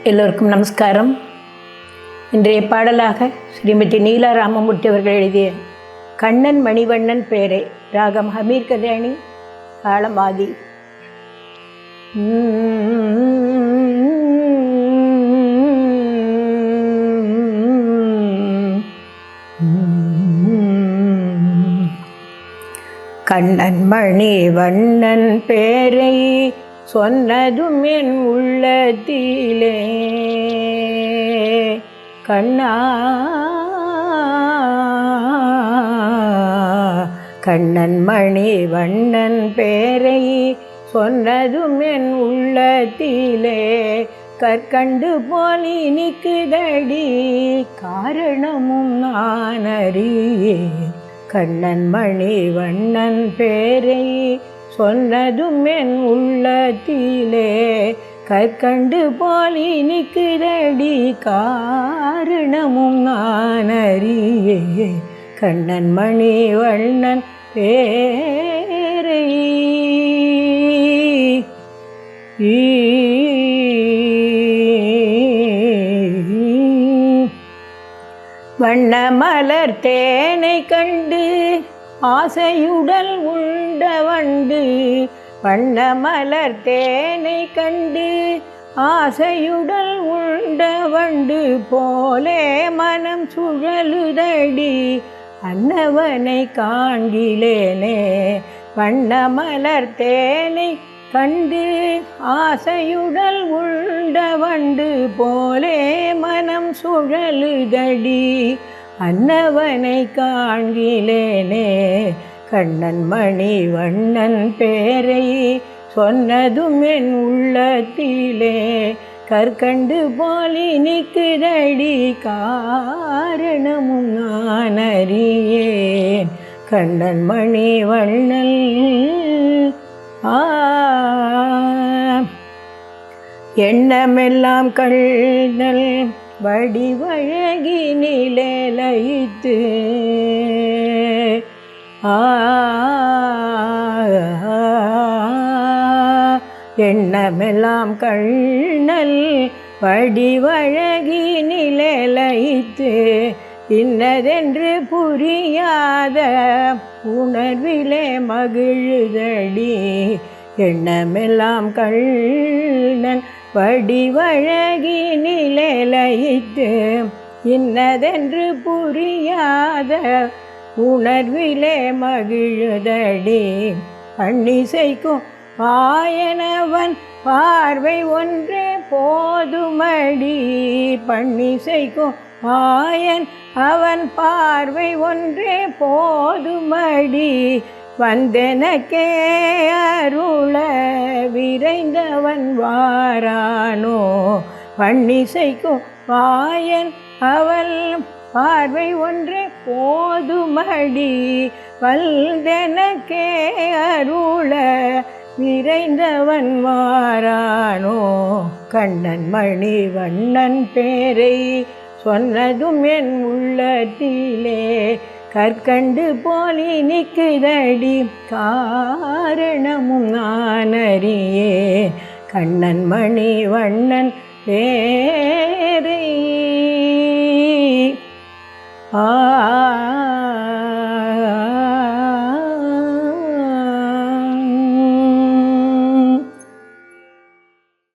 எல்லோருக்கும் நமஸ்காரம். இன்றைய பாடலாக ஸ்ரீமதி நீலா ராமமூர்த்தி அவர்கள் எழுதிய கண்ணன் மணிவண்ணன் பேரே, ராகம் ஹமீர் கல்யாணி, தாளம் ஆதி. கண்ணன் மணிவண்ணன் பேரை சொன்னதும் என் உள்ளத்திலே, கண்ணா கண்ணன் மணிவண்ணன் பேரை சொன்னதும் என் உள்ளத்திலே, கற்கண்டு போல் இனிக்குதடி காரணமும் நான் அறியேன். கண்ணன் மணிவண்ணன் பேரை சொன்னதும் என் உள்ளத்திலே, கற்கண்டு போல் இனிக்குதடி காரணமும் நான் அறியேன். கண்ணன் மணிவண்ணன் பேரை வண்ண மலர் தேனை கண்டு ஆசையுடல் உண்ட வண்டு, வண்ண மலர் தேனை கண்டு ஆசையுடல் உண்ட வண்டு போலே மனம் சுழலுதடி அன்னவனை காண்கிலேனே. வண்ண மலர் தேனை கண்டு ஆசையுடல் உண்ட வண்டு போலே மனம் சுழலுதடி அன்னவனை காண்கிலேனே. கண்ணன் மணிவண்ணன் பேரை சொன்னதும் என் உள்ளத்திலே, கற்கண்டு போல் இனிக்குதடி காரணமும் நான் அறியேன். கண்ணன் மணிவண்ணன் எண்ணமெல்லாம் கண்ணல் வடிவழகி நிலைத்து, எண்ணமெல்லாம் கண்ணல் வடிவழகி நிலைத்து, இன்னதென்று புரியாத உணர்விலே மகிழுதடி. எண்ணமெல்லாம் கண்ணன் வடிவழகி நிலைத்து, இன்னதென்று புரியாத உணர்விலே மகிழுதடி. பண்ணிசைக்கும் வாயனவன் பார்வை ஒன்றே போதுமடி, பண்ணிசைக்கும் வாயன் அவன் பார்வை ஒன்றே போதுமடி. வந்தெனக்கே அருள விரைந்தவன் வாரானோ, பண்ணிசைக்கும் வாயன் அவள் பார்வை ஒன்றே போதுமடி. வந்தெனக்கே அருள விரைந்தவன் வாரானோ. கண்ணன் மணிவண்ணன் பேரை சொன்னதும் என் உள்ளத்திலே, கற்கண்டு போல் இனிக்குதடி காரணமும் நான் அறியேன். கண்ணன் மணிவண்ணன் பேரை